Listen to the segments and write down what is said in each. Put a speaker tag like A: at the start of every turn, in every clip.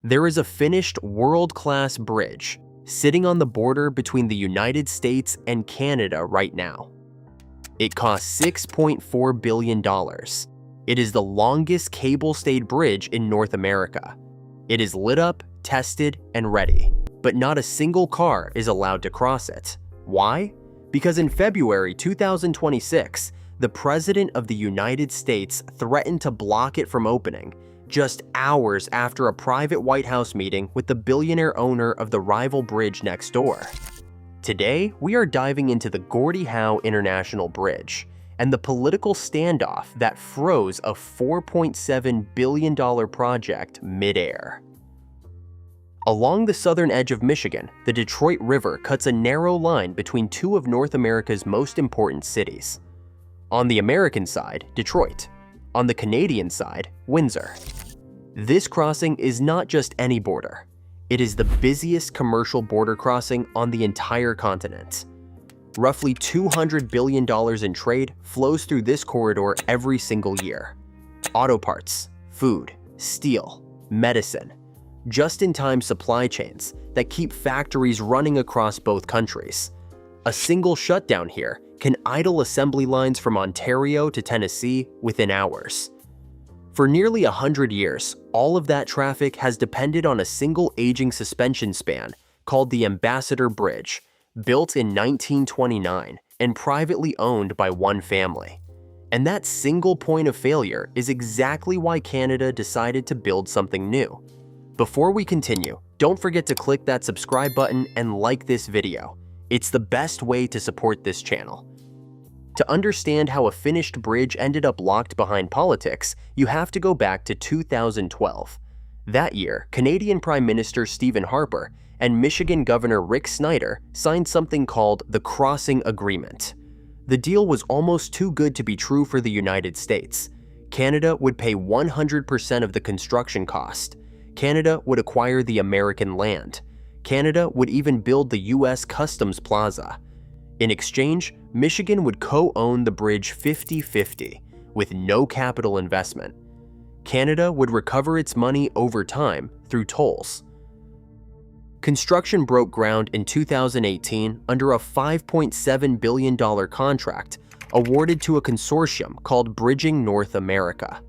A: There is a finished world-class bridge sitting on the border between the United States and Canada right now. It cost $6.4 billion. It is the longest cable-stayed bridge in North America. It is lit up, tested, and ready, but not a single car is allowed to cross it. Why? Because in February 2026, the President of the United States threatened to block it from opening, just hours after a private White House meeting with the billionaire owner of the rival bridge next door. Today, we are diving into the Gordie Howe International Bridge and the political standoff that froze a $4.7 billion project midair. Along the southern edge of Michigan, the Detroit River cuts a narrow line between two of North America's most important cities. On the American side, Detroit. On the Canadian side, Windsor. This crossing is not just any border. It is the busiest commercial border crossing on the entire continent. Roughly $200 billion in trade flows through this corridor every single year. Auto parts, food, steel, medicine, just-in-time supply chains that keep factories running across both countries. A single shutdown here can idle assembly lines from Ontario to Tennessee within hours. For nearly 100 years, all of that traffic has depended on a single aging suspension span called the Ambassador Bridge, built in 1929 and privately owned by one family. And that single point of failure is exactly why Canada decided to build something new. Before we continue, don't forget to click that subscribe button and like this video. It's the best way to support this channel. To understand how a finished bridge ended up locked behind politics, you have to go back to 2012. That year, Canadian Prime Minister Stephen Harper and Michigan Governor Rick Snyder signed something called the Crossing Agreement. The deal was almost too good to be true for the United States. Canada would pay 100% of the construction cost. Canada would acquire the American land. Canada would even build the U.S. Customs Plaza. In exchange, Michigan would co-own the bridge 50-50, with no capital investment. Canada would recover its money over time through tolls. Construction broke ground in 2018 under a $5.7 billion contract awarded to a consortium called Bridging North America.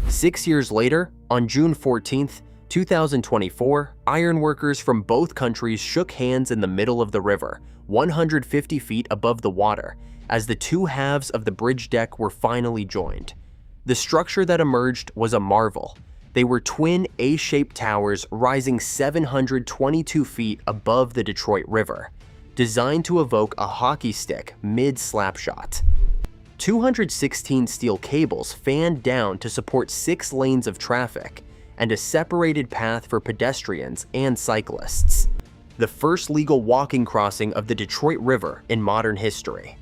A: 6 years later, on June 14, 2024, ironworkers from both countries shook hands in the middle of the river, 150 feet above the water, as the two halves of the bridge deck were finally joined. The structure that emerged was a marvel. They were twin A-shaped towers rising 722 feet above the Detroit River, designed to evoke a hockey stick mid-slapshot. 216 steel cables fanned down to support 6 lanes of traffic and a separated path for pedestrians and cyclists. The first legal walking crossing of the Detroit River in modern history.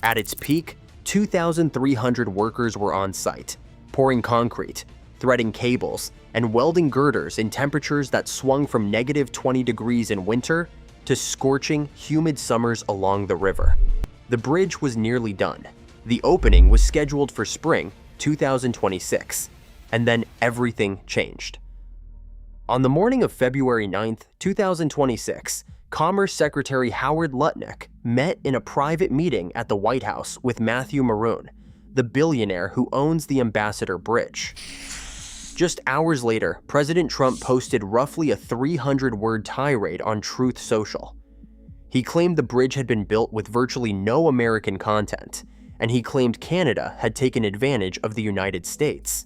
A: At its peak, 2,300 workers were on site, pouring concrete, threading cables, and welding girders in temperatures that swung from -20 degrees in winter to scorching, humid summers along the river. The bridge was nearly done. The opening was scheduled for spring 2026, and then everything changed. On the morning of February 9, 2026, Commerce Secretary Howard Lutnick met in a private meeting at the White House with Matthew Moroun, the billionaire who owns the Ambassador Bridge. Just hours later, President Trump posted roughly a 300-word tirade on Truth Social. He claimed the bridge had been built with virtually no American content, and he claimed Canada had taken advantage of the United States.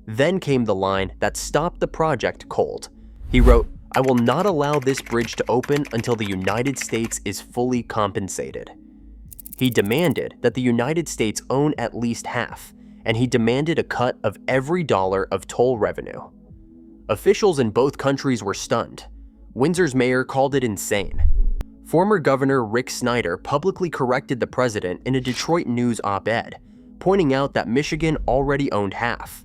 A: Then came the line that stopped the project cold. He wrote, "I will not allow this bridge to open until the United States is fully compensated." He demanded that the United States own at least half, and he demanded a cut of every dollar of toll revenue. Officials in both countries were stunned. Windsor's mayor called it insane. Former Governor Rick Snyder publicly corrected the president in a Detroit News op-ed, pointing out that Michigan already owned half.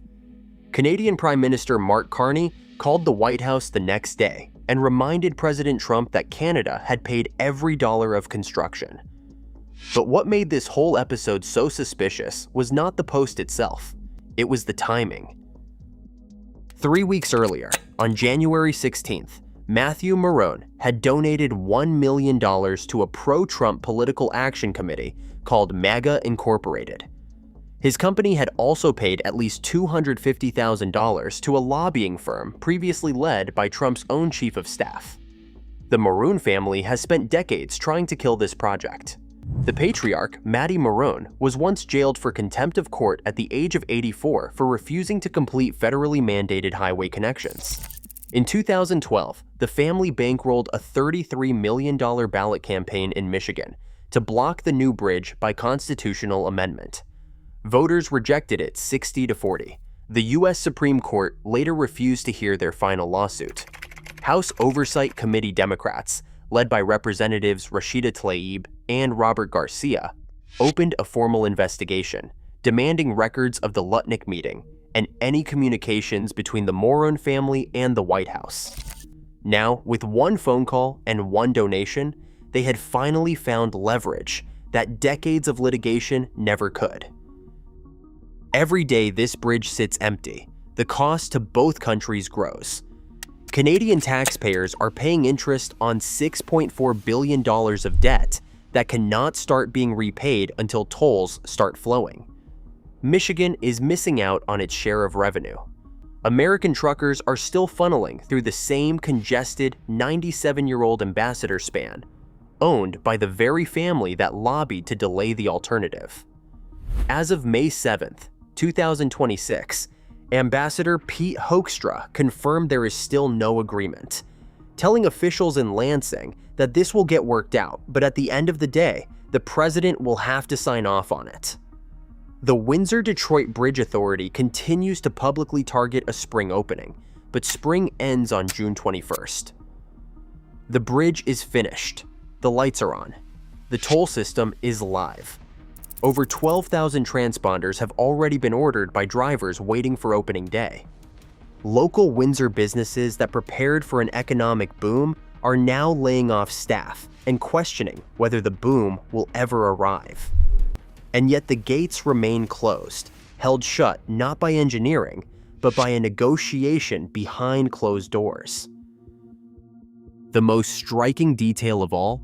A: Canadian Prime Minister Mark Carney called the White House the next day and reminded President Trump that Canada had paid every dollar of construction. But what made this whole episode so suspicious was not the post itself, it was the timing. 3 weeks earlier, on January 16th, Matthew Moroun had donated $1 million to a pro-Trump political action committee called MAGA Incorporated. His company had also paid at least $250,000 to a lobbying firm previously led by Trump's own chief of staff. The Moroun family has spent decades trying to kill this project. The patriarch, Matty Moroun, was once jailed for contempt of court at the age of 84 for refusing to complete federally mandated highway connections. In 2012, the family bankrolled a $33 million ballot campaign in Michigan to block the new bridge by constitutional amendment. Voters rejected it 60-40. The U.S. Supreme Court later refused to hear their final lawsuit. House Oversight Committee Democrats, led by Representatives Rashida Tlaib and Robert Garcia, opened a formal investigation, demanding records of the Lutnick meeting and any communications between the Moroun family and the White House. Now, with one phone call and one donation, they had finally found leverage that decades of litigation never could. Every day this bridge sits empty, the cost to both countries grows. Canadian taxpayers are paying interest on $6.4 billion of debt that cannot start being repaid until tolls start flowing. Michigan is missing out on its share of revenue. American truckers are still funneling through the same congested 97-year-old ambassador span, owned by the very family that lobbied to delay the alternative. As of May 7th, 2026, Ambassador Pete Hoekstra confirmed there is still no agreement, telling officials in Lansing that this will get worked out, but at the end of the day, the president will have to sign off on it. The Windsor-Detroit Bridge Authority continues to publicly target a spring opening, but spring ends on June 21st. The bridge is finished. The lights are on. The toll system is live. Over 12,000 transponders have already been ordered by drivers waiting for opening day. Local Windsor businesses that prepared for an economic boom are now laying off staff and questioning whether the boom will ever arrive. And yet the gates remain closed, held shut not by engineering, but by a negotiation behind closed doors. The most striking detail of all,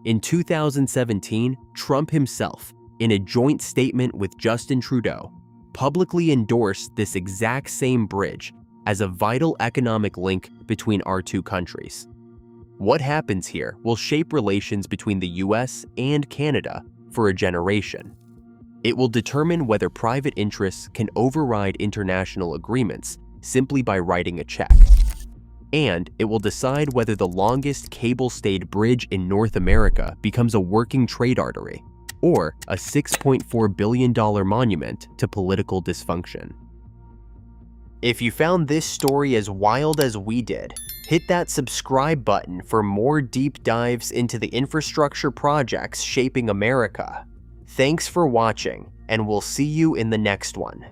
A: in 2017, Trump himself, in a joint statement with Justin Trudeau, publicly endorsed this exact same bridge as a vital economic link between our two countries. What happens here will shape relations between the U.S. and Canada for a generation. It will determine whether private interests can override international agreements simply by writing a check. And it will decide whether the longest cable-stayed bridge in North America becomes a working trade artery, or a $6.4 billion monument to political dysfunction. If you found this story as wild as we did, hit that subscribe button for more deep dives into the infrastructure projects shaping America. Thanks for watching, and we'll see you in the next one.